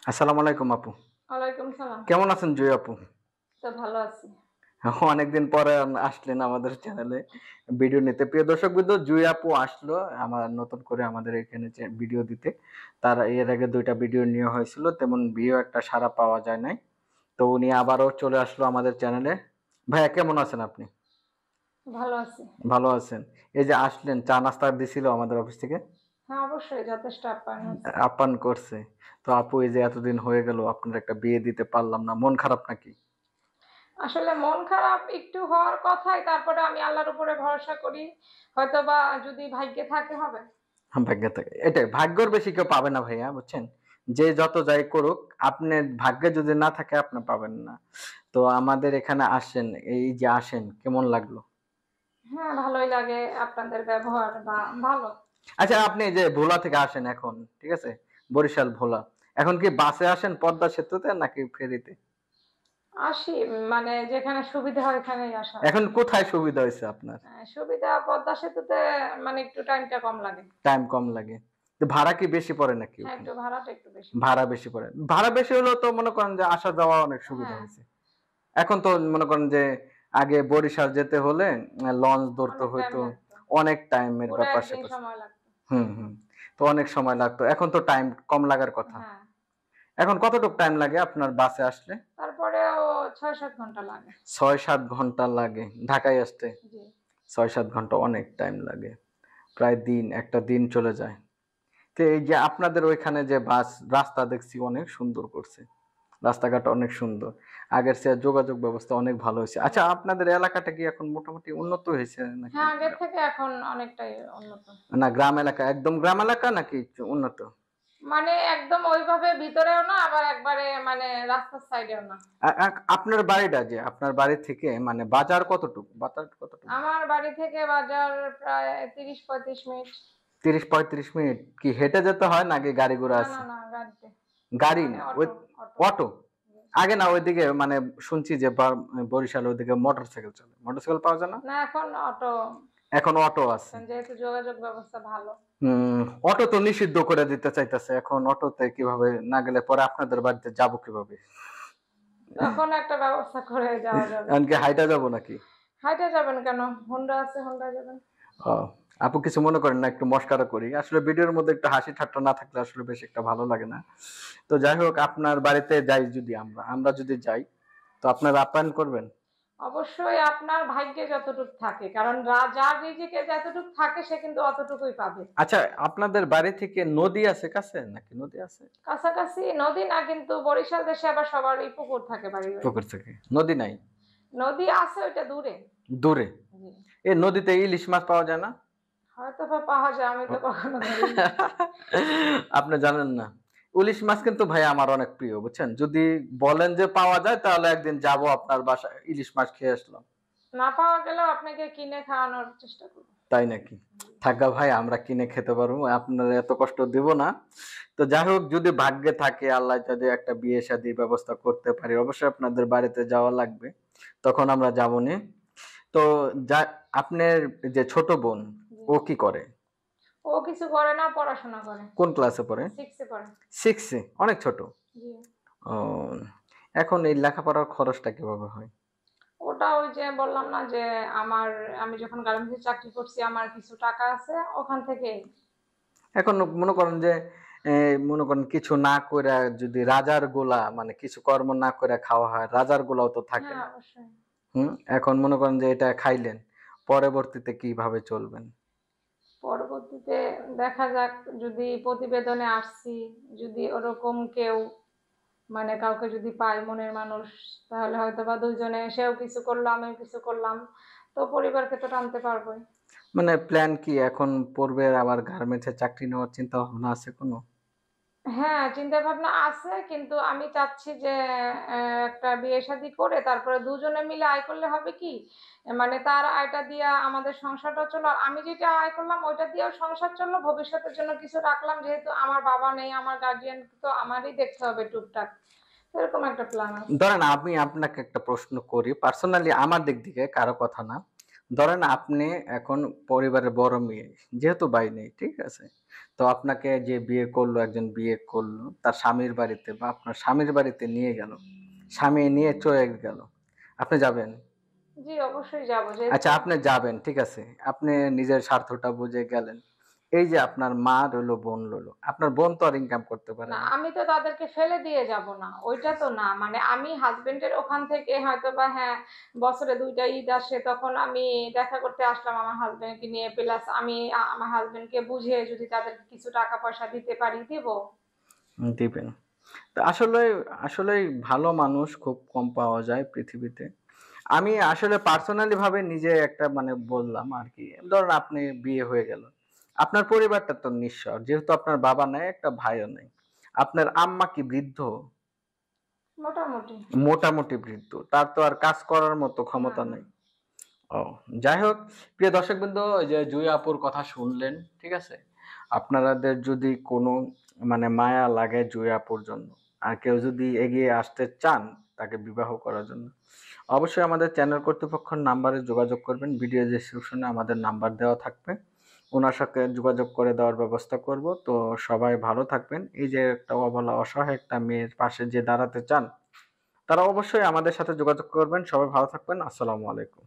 আসসালামু আলাইকুম আপু। ওয়ালাইকুম সালাম। কেমন আছেন জুই আপু? তো ভালো আছি। অনেকদিন পরে আসলেন আমাদের চ্যানেলে ভিডিও নিতে। প্রিয় দর্শকবৃন্দ, জুই আপু আসলো আমার নতুন করে আমাদের এখানে যে ভিডিও দিতে। তার এর আগে ২ টা ভিডিও নেওয়া হয়েছিল। তেমন ভিউ একটা সাড়া পাওয়া যায় নাই। তো উনি আবারও চলে আসলো আমাদের চ্যানেলে। ভাইয়া কেমন আছেন আপনি? ভালো আছি। ভালো আছেন। এই যে আসলেন, চা নাস্তা দিছিল আমাদের অফিস থেকে? হ্যাঁ, অবশ্যই যথেষ্ট আপ্যায়ন হয়েছে। আপ্যায়ন করছে। তো আপু এই যে এতদিন হয়ে গেল আপনার একটা বিয়ে দিতে পারলাম না। মন খারাপ নাকি? আসলে মন খারাপ একটু হওয়ার কথাই, তারপরে আমি আল্লাহর উপরে ভরসা করি। হয়তোবা যদি ভাগ্যে থাকে হবে। ভাগ্যে থাকে। এটাই ভাগ্যর বেশি কেউ পাবে না ভাইয়া, বুঝছেন? যে যত যাই করুক, আপনার ভাগ্যে যদি না থাকে আপনি পাবেন না। তো আমাদের এখানে আসেন, এই যে আসেন কেমন লাগলো? হ্যাঁ, ভালোই লাগে আপনাদের ব্যবহার বা ভালো। আচ্ছা, আপনি এই যে ভোলা থেকে আসেন এখন, ঠিক আছে? বরিশাল ভোলা। এখন কি বাসে আসেন পদ্মা সেতুতে নাকি ফেরিতে? আসি মানে যেখানে সুবিধা হয় ওখানেই আসা হয়। এখন কোথায় সুবিধা হইছে আপনার? সুবিধা পদ্মা সেতুতে মানে একটু টাইমটা কম লাগে। টাইম কম লাগে। তো ভাড়া কি বেশি পড়ে নাকি হ্যাঁ, ওখানে? একটু ভাড়াটা একটু বেশি পড়ে। ভাড়া বেশি পড়ে। ভাড়া বেশি হলেও তো মনে করেন যে আসা যাওয়া অনেক সুবিধা হ্যাঁ, হইছে। এখন তো মনে করেন যে আগে বরিশাল যেতে হলে লঞ্চ ধরতে অনেক টাইম হইতো। লাগতো। অনেক টাইমের পুরো একদিন ব্যাপার-স্যাপার। সময় লাগতো। হুম। তো অনেক সময় লাগতো। এখন তো টাইম কম লাগার কথা। হ্যাঁ। এখন কতটুক টাইম লাগে আপনার বাসে আসলে? তারপরেও ৬-৭ ঘন্টা লাগে। ৬-৭ ঘন্টা লাগে ঢাকায় আসতে। জি। ৬-৭ ঘন্টা অনেক টাইম লাগে। প্রায় একটা দিন চলে যায়। তো এই যে আপনাদের ওইখানে যে বাস রাস্তা দেখছি অনেক সুন্দর করছে। রাস্তাঘাট অনেক সুন্দর। আগের চেয়ে যোগাযোগ ব্যবস্থা অনেক ভালো হইছে। জি। আচ্ছা, আপনাদের এলাকাটা কি এখন মোটামুটি উন্নত হইছে নাকি? হ্যাঁ, আগের থেকে এখন অনেকটাই উন্নত। না গ্রাম এলাকা, একদম গ্রাম এলাকা নাকি একটু উন্নত? মানে একদম ওইভাবে ভিতরেও না, আবার একবারে মানে রাস্তার সাইডেও না। আ আ আপনার বাড়িটা যে আপনার বাড়ি থেকে মানে বাজার কতটুকু? বাজার কতটুকু? আমার বাড়ি থেকে বাজার প্রায় ৩০-৩৫ মিনিট। ৩০-৩৫ মিনিট। কি হেঁটে যেতে হয় নাকি গাড়ি ঘোড়া আছে? না, গাড়িতে। গাড়ি মানে না, ওই অটো। অটো? জি। আগে না ওইদিকে মানে শুনছি যে বরিশাল ওইদিকে মোটরসাইকেল চলে। মোটরসাইকেল পাওয়া যায় না? না, এখন অটো। এখন অটো আছে। এখন যেহেতু যোগাযোগ ব্যবস্থা ভালো। অটো তো নিষিদ্ধ করে দিতে চাইতেছে। এখন অটোতে কিভাবে না গেলে পরে আপনাদের বাড়িতে যাবো কিভাবে? তখন একটা ব্যবস্থা করে যাওয়া যাবে। এখন কি হাইটা যাবো নাকি? হাইটে যাবেন কেন? হোন্ডা আছে, হোন্ডায় যাবেন। ও, আপু কিছু মনে করেন না, একটু মশকরা করি। আসলে ভিডিওর মধ্যে একটু হাসি ঠাট্টা না থাকলে আসলে বেশ একটা ভালো লাগে না। তো যাই হোক, আপনার বাড়িতে যাই যদি আমরা যদি যাই, তো আপনারা আপ্যায়ন করবেন? অবশ্যই আপনার ভাগ্যে যতটুক থাকে। কারণ যার রিজিকে যতটুক থাকে সে কিন্তু অতটুকুই পাবে। আচ্ছা, আপনাদের বাড়ি থেকে নদী আছে কাছে নাকি নদী আছে? কাছাকাছি নদী না, কিন্তু বরিশাল দেশে আবার সবারই পুকুর থাকে বাড়ি। পুকুর থেকে। নদী নাই? নদী আছে, ওইটা দূরে। দূরে? জি। এই নদীতে ইলিশ মাছ পাওয়া যায় না? হয়তোবা পাওয়া যায়, আমি ও তো কখনো ধরিনি। আপনি জানেন না? ইলিশ মাছ কিন্তু ভাই আমার অনেক প্রিয়, বুঝছেন? যদি বলেন যে পাওয়া যায় তাহলে একদিন যাবো আপনার বাসায়, ইলিশ মাছ খেয়ে আসলাম। না পাওয়া গেলেও আপনাকে কিনে খাওয়ানোর চেষ্টা করব। তাই নাকি? জি। থাকগা ভাই, আমরা কিনে খেতে পারবো। আপনার এত কষ্ট দিব না। তো যাই হোক, যদি ভাগ্যে থাকে আল্লাহ যদি একটা বিয়ে-শাদির ব্যবস্থা করতে পারি, অবশ্যই আপনাদের বাড়িতে যাওয়া লাগবে। তখন আমরা যাবনি। তো যা আপনার যে ছোট বোন, জি। ও কি করে? ও কিছু করে না, পড়াশোনা করে। কোন ক্লাসে পড়ে? 6 এ পড়ে। 6 এ? অনেক ছোট। জি। ও, এখন এই লেখাপড়ার খরচটা কিভাবে হয়? ওটা ওই যে বললাম না যে আমার আমি যখন গার্মেন্টস এ চাকরি করছি আমার কিছু টাকা আছে ওখান থেকেই। এখন মনে করেন যে মনে করেন কিছু না কইরা যদি রাজার গোলা মানে কিছু কর্ম না কইরা খাওয়া হয়, রাজার গোলাও তো থাকে হ্যাঁ, না। অবশ্যই। এখন মনে করেন যে এটা খাইলেন, পরবর্তীতে কিভাবে চলবেন? পরবর্তীতে দেখা যাক, যদি প্রতিবেদনে আসছি, যদি ওরকম কেউ মানে কাউকে যদি পাই মনের মানুষ, তাহলে হয়তোবা ২ জনে সেও কিছু করলো, আমিও কিছু করলাম। তো পরিবারকে তো টানতে পারবোই। মানে প্ল্যান কি এখন পূর্বের আবার গার্মেন্টস এ চাকরি নেওয়ার চিন্তা ভাবনা আছে কোনো? হ্যাঁ, চিন্তাভাবনা আছে, কিন্তু আমি চাচ্ছি যে একটা বিয়ে-শাদী করে তারপরে দুজনে মিলে আয় করলে হবে কি? মানে তার আয়টা দিয়া আমাদের সংসারটা চললো। আর আমি যেটা আয় করলাম ওইটা দিয়েও সংসার চললো। ভবিষ্যতের জন্য কিছু রাখলাম। যেহেতু আমার বাবা নেই, আমার গার্ডিয়ান তো আমারই দেখতে হবে টুকটাক। এরকম একটা প্ল্যান আছে। ধরেন আমি আপনাকে একটা প্রশ্ন করি। পার্সোনালি আমার দিক থেকে, কারো কথা না। ধরেন আপনি এখন পরিবারের বড় মেয়ে। যেহেতু ভাই নেই, ঠিক আছে? তো আপনাকে যে বিয়ে করলো, একজন বিয়ে করলো তার স্বামীর বাড়িতে বা আপনার স্বামীর বাড়িতে নিয়ে গেল। স্বামী নিয়ে চলে গেল। আপনি যাবেন? জি, অবশ্যই যাবো। যেহেতু আচ্ছা আপনি যাবেন, ঠিক আছে। আপনি নিজের স্বার্থটা বুঝে গেলেন। এই যে আপনার মা রইলো, বোন রইলো। আপনার বোন তো আর ইনকাম করতে পারে না, না। আমি তো তাদেরকে ফেলে দিয়ে যাব না। ওইটা তো না। মানে আমি হাসব্যান্ডের ওখান থেকে হয়তোবা হ্যাঁ, বছরে ২ টা ঈদ আসে তখন আমি দেখা করতে আসলাম আমার হাসব্যান্ডকে নিয়ে। প্লাস আমি আমার হাসব্যান্ডকে বুঝিয়ে যদি তাদেরকে কিছু টাকা পয়সা দিতে পারি, দিব। দিবেন। তো আসলেই ভালো মানুষ খুব কম পাওয়া যায় পৃথিবীতে। আমি আসলে পার্সোনালি ভাবে নিজে একটা মানে বললাম আরকি। ধরুন আপনি বিয়ে হয়ে গেল। আপনার পরিবারটা তো নিঃস্ব। যেহেতু আপনার বাবা নাই, একটা ভাইও নাই। আপনার আম্মা কি বৃদ্ধ? মোটামুটি। মোটামুটি বৃদ্ধ। তার তো আর কাজ করার মতো না, ক্ষমতা না। নেই। ও যাই হোক, প্রিয় দর্শকবৃন্দ এই যে জুঁই আপুর কথা শুনলেন, ঠিক আছে? আপনারাদের যদি কোনো মানে মায়া লাগে জুঁই আপুর জন্য, আর কেউ যদি এগিয়ে আসতে চান তাকে বিবাহ করার জন্য, অবশ্যই আমাদের চ্যানেল কর্তৃপক্ষের নাম্বারে যোগাযোগ করবেন। ভিডিও ডেসক্রিপশনে আমাদের নাম্বার দেওয়া থাকবে। উনার সাথে যোগাযোগ করে দেওয়ার ব্যবস্থা করব। তো সবাই ভালো থাকবেন। এই যে একটা অবলা অসহায় একটা মেয়ের পাশে যে দাঁড়াতে চান, তারা অবশ্যই আমাদের সাথে যোগাযোগ করবেন। সবাই ভালো থাকবেন। আসসালামু আলাইকুম।